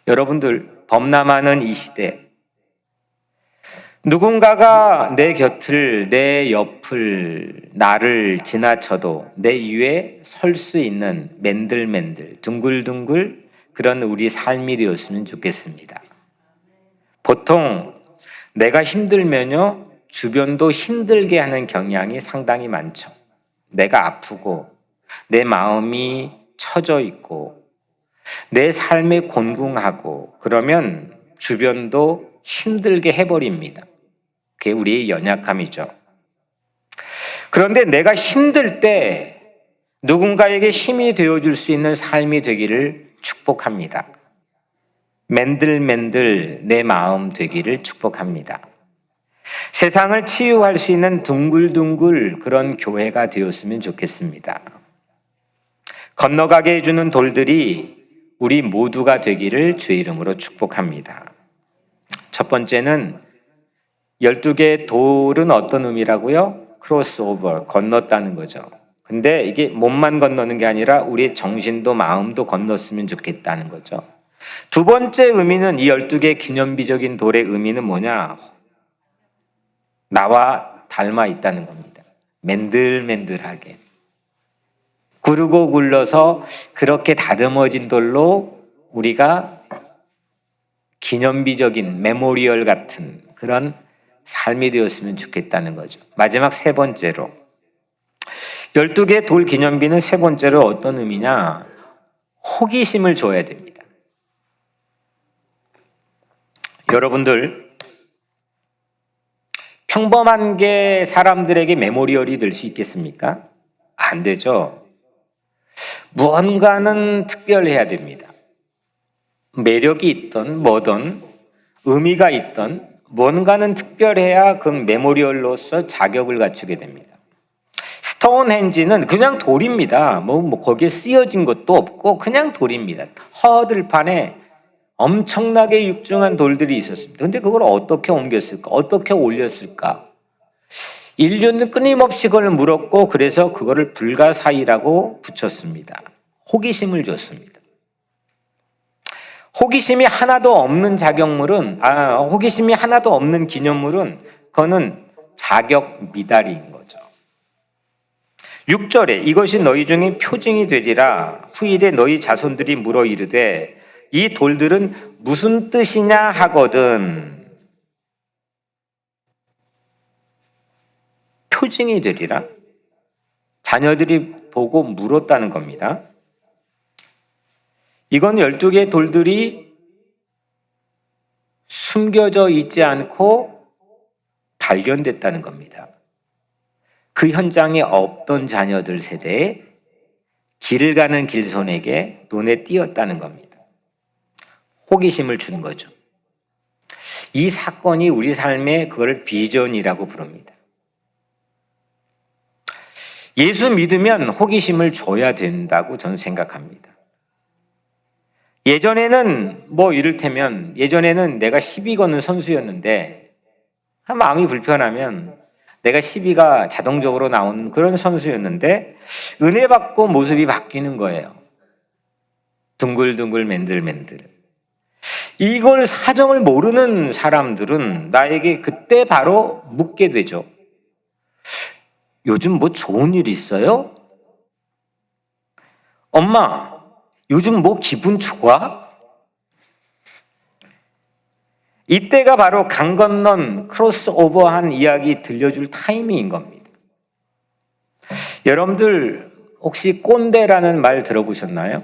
여러분들, 범람하는 이 시대, 누군가가 내 곁을, 내 옆을, 나를 지나쳐도 내 위에 설 수 있는 맨들맨들, 둥글둥글 그런 우리 삶이 되었으면 좋겠습니다. 보통 내가 힘들면요, 주변도 힘들게 하는 경향이 상당히 많죠. 내가 아프고 내 마음이 처져 있고 내 삶에 곤궁하고 그러면 주변도 힘들게 해버립니다. 그게 우리의 연약함이죠. 그런데 내가 힘들 때 누군가에게 힘이 되어줄 수 있는 삶이 되기를 축복합니다. 맨들맨들 내 마음 되기를 축복합니다. 세상을 치유할 수 있는 둥글둥글 그런 교회가 되었으면 좋겠습니다. 건너가게 해주는 돌들이 우리 모두가 되기를 주의 이름으로 축복합니다. 첫 번째는 12개의 돌은 어떤 의미라고요? 크로스오버, 건넜다는 거죠. 근데 이게 몸만 건너는 게 아니라 우리의 정신도 마음도 건넜으면 좋겠다는 거죠. 두 번째 의미는 이 12개의 기념비적인 돌의 의미는 뭐냐? 나와 닮아 있다는 겁니다. 맨들맨들하게. 구르고 굴러서 그렇게 다듬어진 돌로 우리가 기념비적인 메모리얼 같은 그런 삶이 되었으면 좋겠다는 거죠. 마지막 세 번째로 12개 돌 기념비는 세 번째로 어떤 의미냐? 호기심을 줘야 됩니다. 여러분들, 평범한 게 사람들에게 메모리얼이 될 수 있겠습니까? 안 되죠. 무언가는 특별해야 됩니다. 매력이 있던 뭐든 의미가 있던 뭔가는 특별해야 그 메모리얼로서 자격을 갖추게 됩니다. 스톤헨지는 그냥 돌입니다. 뭐 거기에 쓰여진 것도 없고 그냥 돌입니다. 허들판에 엄청나게 육중한 돌들이 있었습니다. 그런데 그걸 어떻게 옮겼을까? 어떻게 올렸을까? 인류는 끊임없이 그걸 물었고 그래서 그거를 불가사의라고 붙였습니다. 호기심을 줬습니다. 호기심이 하나도 없는 호기심이 하나도 없는 기념물은 그거는 자격 미달인 거죠. 6절에 이것이 너희 중에 표징이 되리라. 후일에 너희 자손들이 물어 이르되 이 돌들은 무슨 뜻이냐 하거든. 투징이 되리라. 자녀들이 보고 물었다는 겁니다. 이건 12개의 돌들이 숨겨져 있지 않고 발견됐다는 겁니다. 그 현장에 없던 자녀들 세대에 길을 가는 길손에게 눈에 띄었다는 겁니다. 호기심을 준 거죠. 이 사건이 우리 삶의 그걸 비전이라고 부릅니다. 예수 믿으면 호기심을 줘야 된다고 저는 생각합니다. 예전에는 이를테면 예전에는 내가 시비 거는 선수였는데 마음이 불편하면 내가 시비가 자동적으로 나오는 그런 선수였는데 은혜 받고 모습이 바뀌는 거예요. 둥글둥글 맨들맨들. 이걸 사정을 모르는 사람들은 나에게 그때 바로 묻게 되죠. 요즘 좋은 일 있어요? 엄마, 요즘 기분 좋아? 이때가 바로 강 건넌 크로스오버한 이야기 들려줄 타이밍인 겁니다. 여러분들 혹시 꼰대라는 말 들어보셨나요?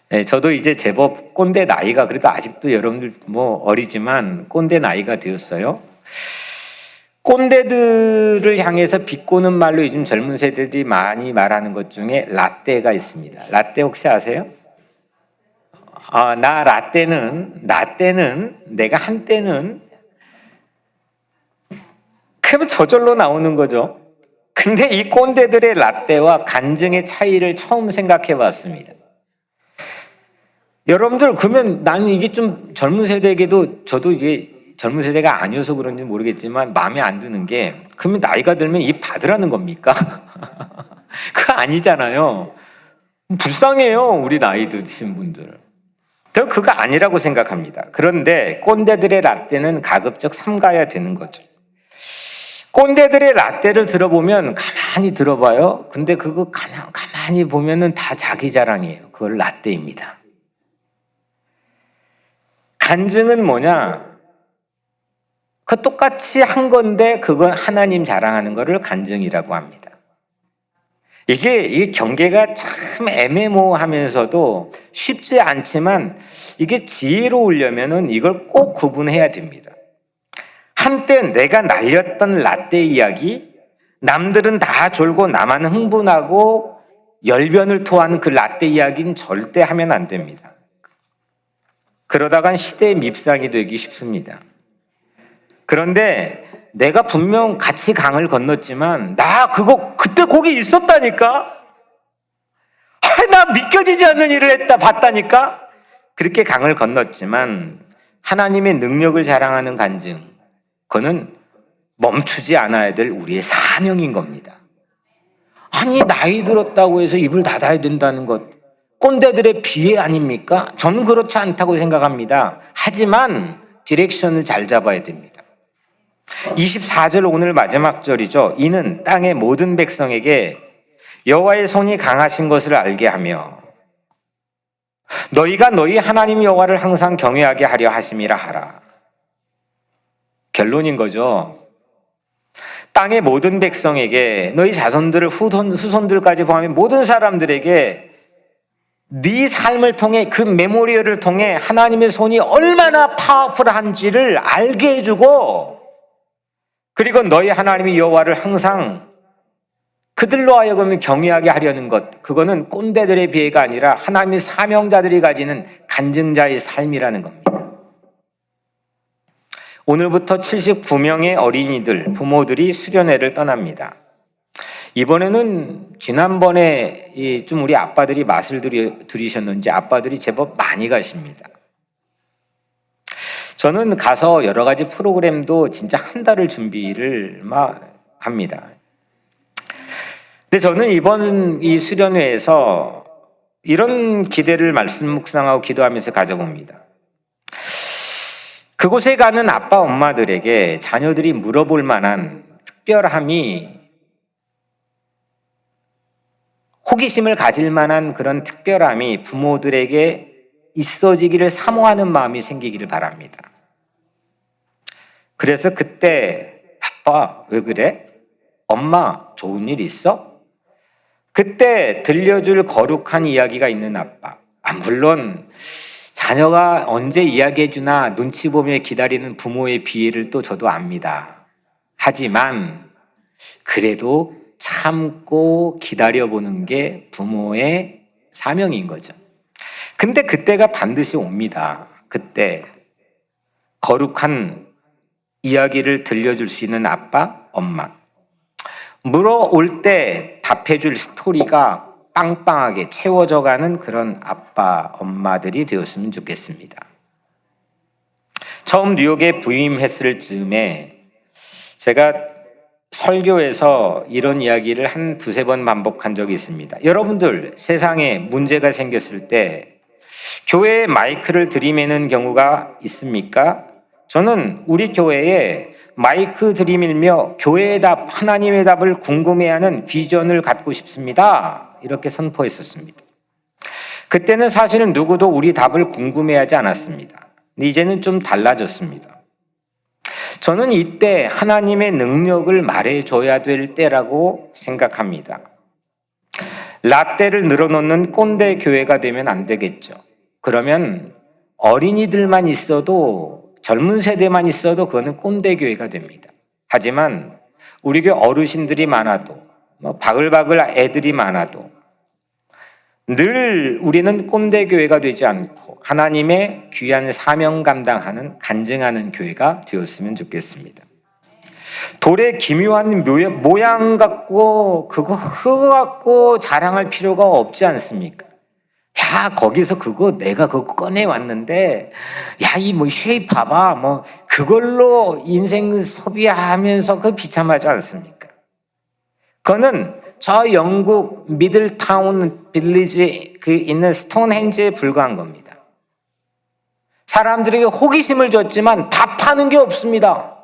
네, 저도 이제 제법 꼰대 나이가 그래도 아직도 여러분들 어리지만 꼰대 나이가 되었어요. 꼰대들을 향해서 비꼬는 말로 요즘 젊은 세대들이 많이 말하는 것 중에 라떼가 있습니다. 라떼 혹시 아세요? 나 때는 내가 한때는 그러면 저절로 나오는 거죠. 근데 이 꼰대들의 라떼와 간증의 차이를 처음 생각해 봤습니다. 여러분들 그러면 나는 이게 좀 젊은 세대에게도 저도 이게 젊은 세대가 아니어서 그런지 모르겠지만 마음에 안 드는 게 그러면 나이가 들면 입 닫으라는 겁니까? 그거 아니잖아요. 불쌍해요, 우리 나이 드신 분들. 저 그거 아니라고 생각합니다. 그런데 꼰대들의 라떼는 가급적 삼가야 되는 거죠. 꼰대들의 라떼를 들어보면 가만히 들어봐요. 근데 그거 가만히 보면은 다 자기 자랑이에요. 그걸 라떼입니다. 간증은 뭐냐? 그 똑같이 한 건데 그건 하나님 자랑하는 거를 간증이라고 합니다. 이게 경계가 참 애매모호하면서도 쉽지 않지만 이게 지혜로우려면은 이걸 꼭 구분해야 됩니다. 한때 내가 날렸던 라떼 이야기, 남들은 다 졸고 나만 흥분하고 열변을 토하는 그 라떼 이야기는 절대 하면 안 됩니다. 그러다간 시대의 밉상이 되기 쉽습니다. 그런데 내가 분명 같이 강을 건넜지만 나 그때 거기 있었다니까? 나 믿겨지지 않는 일을 했다 봤다니까? 그렇게 강을 건넜지만 하나님의 능력을 자랑하는 간증, 그거는 멈추지 않아야 될 우리의 사명인 겁니다. 아니 나이 들었다고 해서 입을 닫아야 된다는 것, 꼰대들의 비애 아닙니까? 저는 그렇지 않다고 생각합니다. 하지만 디렉션을 잘 잡아야 됩니다. 24절 오늘 마지막 절이죠. 이는 땅의 모든 백성에게 여호와의 손이 강하신 것을 알게 하며 너희가 너희 하나님 여호와를 항상 경외하게 하려 하심이라 하라. 결론인 거죠. 땅의 모든 백성에게, 너희 자손들을 후손들까지 포함해 모든 사람들에게 네 삶을 통해, 그 메모리얼을 통해 하나님의 손이 얼마나 파워풀한지를 알게 해주고, 그리고 너희 하나님의 여호와를 항상 그들로 하여금 경외하게 하려는 것, 그거는 꼰대들의 비애가 아니라 하나님의 사명자들이 가지는 간증자의 삶이라는 겁니다. 오늘부터 79명의 어린이들, 부모들이 수련회를 떠납니다. 이번에는 지난번에 좀 우리 아빠들이 맛을 들이셨는지 아빠들이 제법 많이 가십니다. 저는 가서 여러 가지 프로그램도 진짜 한 달을 준비를 합니다. 근데 저는 이번 이 수련회에서 이런 기대를 말씀 묵상하고 기도하면서 가져봅니다. 그곳에 가는 아빠 엄마들에게 자녀들이 물어볼 만한 특별함이, 호기심을 가질 만한 그런 특별함이 부모들에게 있어지기를 사모하는 마음이 생기기를 바랍니다. 그래서 그때 아빠 왜 그래? 엄마 좋은 일 있어? 그때 들려줄 거룩한 이야기가 있는 아빠. 물론 자녀가 언제 이야기해주나 눈치 보며 기다리는 부모의 비애를 또 저도 압니다. 하지만 그래도 참고 기다려보는 게 부모의 사명인 거죠. 근데 그때가 반드시 옵니다. 그때 거룩한 이야기를 들려줄 수 있는 아빠, 엄마. 물어올 때 답해줄 스토리가 빵빵하게 채워져가는 그런 아빠, 엄마들이 되었으면 좋겠습니다. 처음 뉴욕에 부임했을 즈음에 제가 설교에서 이런 이야기를 한 두세 번 반복한 적이 있습니다. 여러분들 세상에 문제가 생겼을 때 교회에 마이크를 들이매는 경우가 있습니까? 저는 우리 교회에 마이크 들이밀며 교회의 답, 하나님의 답을 궁금해하는 비전을 갖고 싶습니다. 이렇게 선포했었습니다. 그때는 사실은 누구도 우리 답을 궁금해하지 않았습니다. 근데 이제는 좀 달라졌습니다. 저는 이때 하나님의 능력을 말해줘야 될 때라고 생각합니다. 라떼를 늘어놓는 꼰대 교회가 되면 안 되겠죠. 그러면 어린이들만 있어도 젊은 세대만 있어도 그거는 꼰대 교회가 됩니다. 하지만 우리 교회 어르신들이 많아도 바글바글 애들이 많아도 늘 우리는 꼰대 교회가 되지 않고 하나님의 귀한 사명 감당하는 간증하는 교회가 되었으면 좋겠습니다. 돌의 기묘한 모양 갖고 그거 갖고 자랑할 필요가 없지 않습니까? 야, 거기서 내가 그거 꺼내 왔는데, 야, 이 쉐입 봐봐. 그걸로 인생 소비하면서 비참하지 않습니까? 그거는 저 영국 미들타운 빌리지 있는 스톤헨지에 불과한 겁니다. 사람들에게 호기심을 줬지만 답하는 게 없습니다.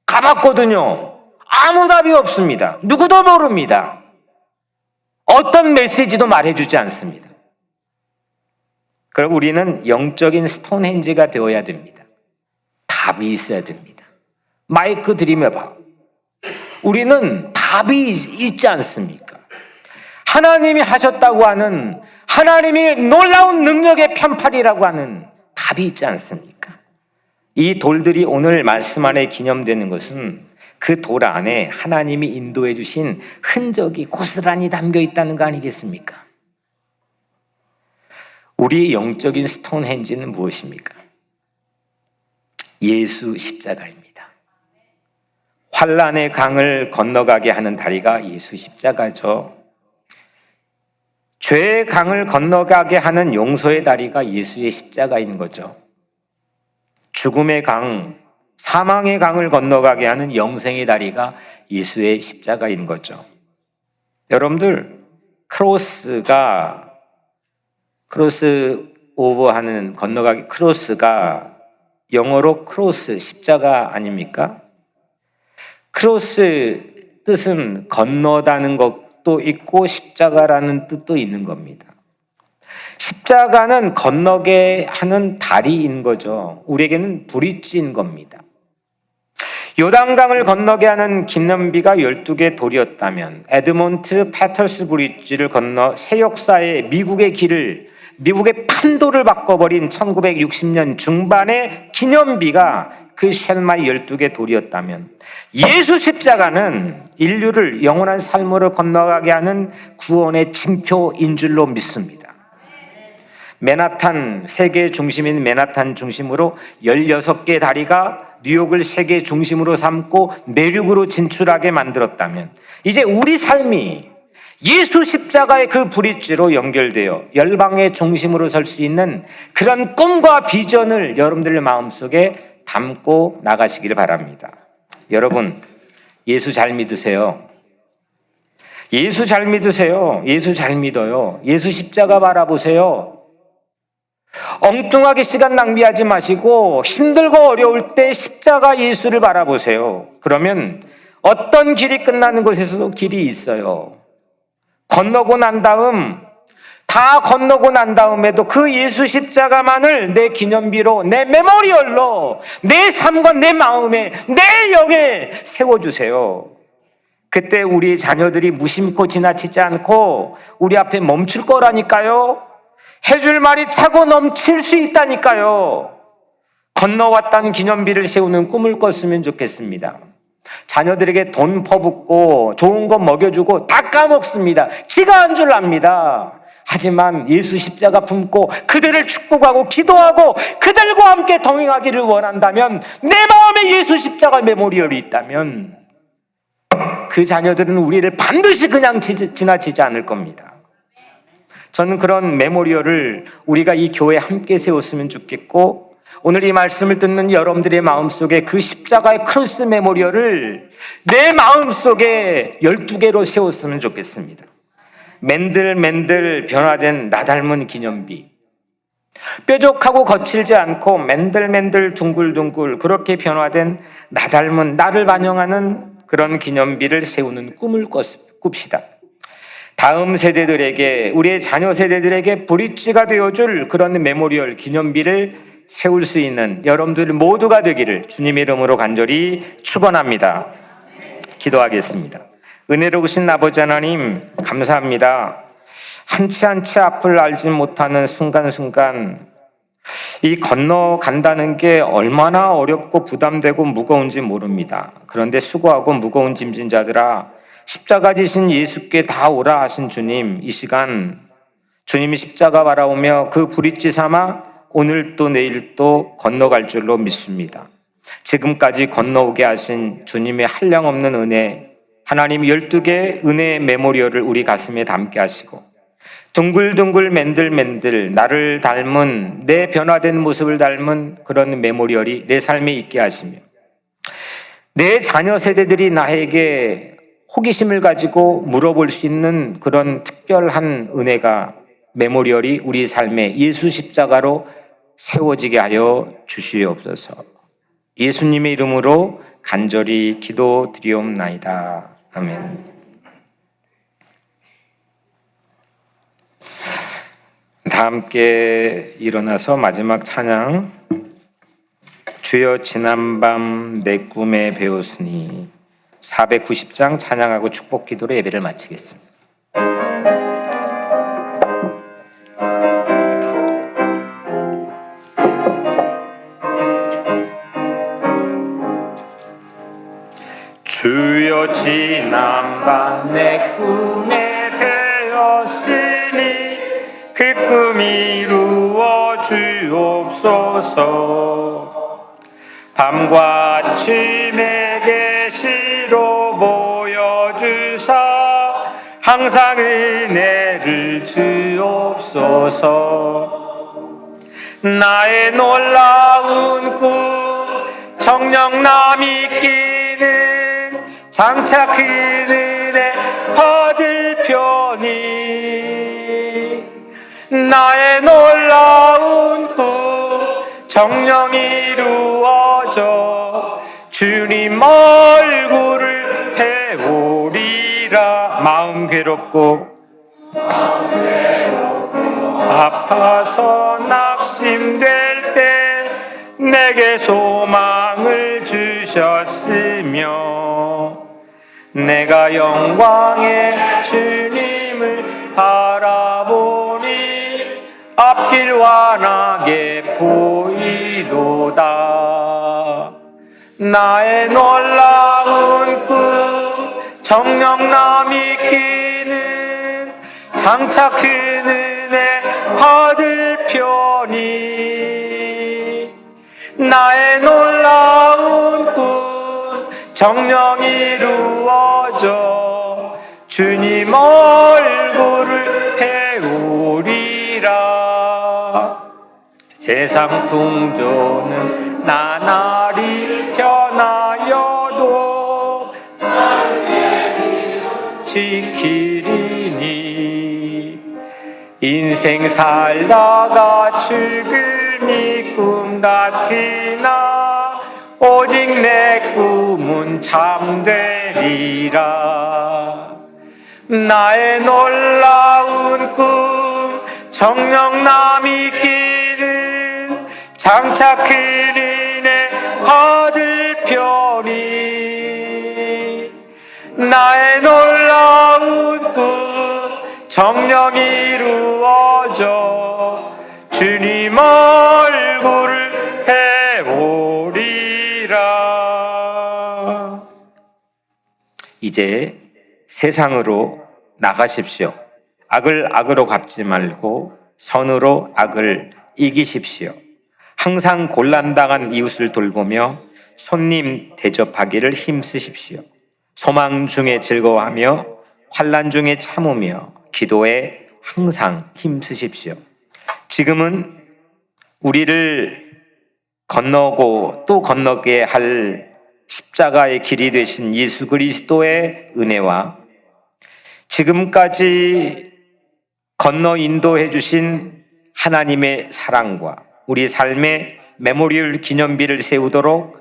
가봤거든요. 아무 답이 없습니다. 누구도 모릅니다. 어떤 메시지도 말해주지 않습니다. 그럼 우리는 영적인 스톤헨지가 되어야 됩니다. 답이 있어야 됩니다. 마이크 들이매봐. 우리는 답이 있지 않습니까? 하나님이 하셨다고 하는, 하나님이 놀라운 능력의 편팔이라고 하는 답이 있지 않습니까? 이 돌들이 오늘 말씀 안에 기념되는 것은 그 돌 안에 하나님이 인도해 주신 흔적이 고스란히 담겨 있다는 거 아니겠습니까? 우리의 영적인 스톤헨지는 무엇입니까? 예수 십자가입니다. 환난의 강을 건너가게 하는 다리가 예수 십자가죠. 죄의 강을 건너가게 하는 용서의 다리가 예수의 십자가인 거죠. 죽음의 강, 사망의 강을 건너가게 하는 영생의 다리가 예수의 십자가인 거죠. 여러분들, 크로스 오버하는 건너가기, 크로스가 영어로 크로스, 십자가 아닙니까? 크로스 뜻은 건너다는 것도 있고 십자가라는 뜻도 있는 겁니다. 십자가는 건너게 하는 다리인 거죠. 우리에게는 브릿지인 겁니다. 요단강을 건너게 하는 기념비가 12개 돌이었다면 에드몬트 패터스 브릿지를 건너 새 역사의 미국의 판도를 바꿔버린 1960년 중반의 기념비가 그 쉘마의 12개 돌이었다면 예수 십자가는 인류를 영원한 삶으로 건너가게 하는 구원의 징표인 줄로 믿습니다. 맨하탄, 세계 중심인 맨하탄 중심으로 16개 다리가 뉴욕을 세계 중심으로 삼고 내륙으로 진출하게 만들었다면 이제 우리 삶이 예수 십자가의 그 브릿지로 연결되어 열방의 중심으로 설 수 있는 그런 꿈과 비전을 여러분들의 마음속에 담고 나가시길 바랍니다. 여러분, 예수 잘 믿으세요. 예수 잘 믿으세요. 예수 잘 믿어요. 예수 십자가 바라보세요. 엉뚱하게 시간 낭비하지 마시고 힘들고 어려울 때 십자가 예수를 바라보세요. 그러면 어떤 길이 끝나는 곳에서도 길이 있어요. 건너고 난 다음 다 건너고 난 다음에도 그 예수 십자가만을 내 기념비로, 내 메모리얼로 내 삶과 내 마음에, 내 영에 세워주세요. 그때 우리 자녀들이 무심코 지나치지 않고 우리 앞에 멈출 거라니까요. 해줄 말이 차고 넘칠 수 있다니까요. 건너왔다는 기념비를 세우는 꿈을 꿨으면 좋겠습니다. 자녀들에게 돈 퍼붓고 좋은 거 먹여주고 다 까먹습니다. 지가 한 줄 압니다. 하지만 예수 십자가 품고 그들을 축복하고 기도하고 그들과 함께 동행하기를 원한다면, 내 마음에 예수 십자가 메모리얼이 있다면 그 자녀들은 우리를 반드시 그냥 지나치지 않을 겁니다. 저는 그런 메모리얼을 우리가 이 교회에 함께 세웠으면 좋겠고, 오늘 이 말씀을 듣는 여러분들의 마음속에 그 십자가의 크로스 메모리얼을 내 마음속에 12개로 세웠으면 좋겠습니다. 맨들맨들 변화된 나 닮은 기념비, 뾰족하고 거칠지 않고 맨들맨들 둥글둥글 그렇게 변화된 나 닮은, 나를 반영하는 그런 기념비를 세우는 꿈을 꿉시다. 다음 세대들에게, 우리의 자녀 세대들에게 브릿지가 되어줄 그런 메모리얼, 기념비를 세울 수 있는 여러분들 모두가 되기를 주님의 이름으로 간절히 축원합니다. 기도하겠습니다. 은혜로우신 아버지 하나님, 감사합니다. 한치 한치 앞을 알지 못하는 순간순간 이 건너간다는 게 얼마나 어렵고 부담되고 무거운지 모릅니다. 그런데 수고하고 무거운 짐진 자들아, 십자가 지신 예수께 다 오라 하신 주님, 이 시간 주님이 십자가 바라오며 그 브릿지 삼아 오늘 또 내일 또 건너갈 줄로 믿습니다. 지금까지 건너오게 하신 주님의 한량없는 은혜, 하나님 12개 은혜의 메모리얼을 우리 가슴에 담게 하시고, 둥글둥글 맨들맨들 나를 닮은, 내 변화된 모습을 닮은 그런 메모리얼이 내 삶에 있게 하시며, 내 자녀 세대들이 나에게 호기심을 가지고 물어볼 수 있는 그런 특별한 은혜가, 메모리얼이 우리 삶에 예수 십자가로 세워지게 하여 주시옵소서. 예수님의 이름으로 간절히 기도드리옵나이다. 아멘. 다 함께 일어나서 마지막 찬양, 주여 지난밤 내 꿈에 배웠으니, 490장 찬양하고 축복 기도로 예배를 마치겠습니다. 주여 지난밤 내 꿈에 배웠으니 그 꿈이 이루어 주옵소서. 밤과 아침에 계시로 보여주사 항상 은혜를 주옵소서. 나의 놀라운 꿈 정령남 있기는 장차 그 은혜 받을 편이, 나의 놀라운 꿈 정령 이루어져 주님 얼굴을 배우리라. 마음 괴롭고 아파서 낙심될 때 내게 소망을 주셨으며, 내가 영광의 주님을 바라보니 앞길 환하게 보이도다. 나의 놀라운 꿈 정령남 있기는 장차 큰 은혜 받을 편이, 나의 놀라운 꿈 정령 이루어져 주님 얼굴을 배우리라. 세상 풍조는 나날이 변하여도 지키리니, 인생 살다가 죽음이 꿈 같으나 오직 내 꿈은 참되리라. 나의 놀라운 꿈 정령남이 끼는 장차 큰 은혜 받을 편이 나의 놀라운 꿈 정령 이루어져 주님 얼굴을 해보리라. 이제 세상으로 나가십시오. 악을 악으로 갚지 말고 선으로 악을 이기십시오. 항상 곤란당한 이웃을 돌보며 손님 대접하기를 힘쓰십시오. 소망 중에 즐거워하며 환난 중에 참으며 기도에 항상 힘쓰십시오. 지금은 우리를 건너고 또 건너게 할 십자가의 길이 되신 예수 그리스도의 은혜와 지금까지 건너 인도해 주신 하나님의 사랑과 우리 삶의 메모리얼 기념비를 세우도록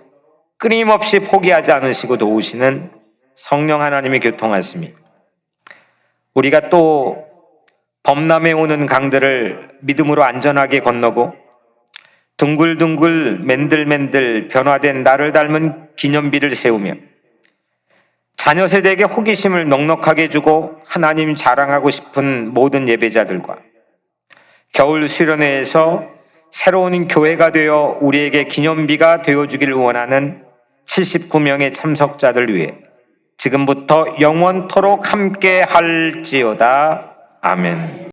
끊임없이 포기하지 않으시고 도우시는 성령 하나님의 교통하심이 우리가 또 범람해 오는 강들을 믿음으로 안전하게 건너고 둥글둥글 맨들맨들 변화된 나를 닮은 기념비를 세우며 자녀 세대에게 호기심을 넉넉하게 주고 하나님 자랑하고 싶은 모든 예배자들과 겨울 수련회에서 새로운 교회가 되어 우리에게 기념비가 되어주기를 원하는 79명의 참석자들 위해 지금부터 영원토록 함께 할지어다. 아멘.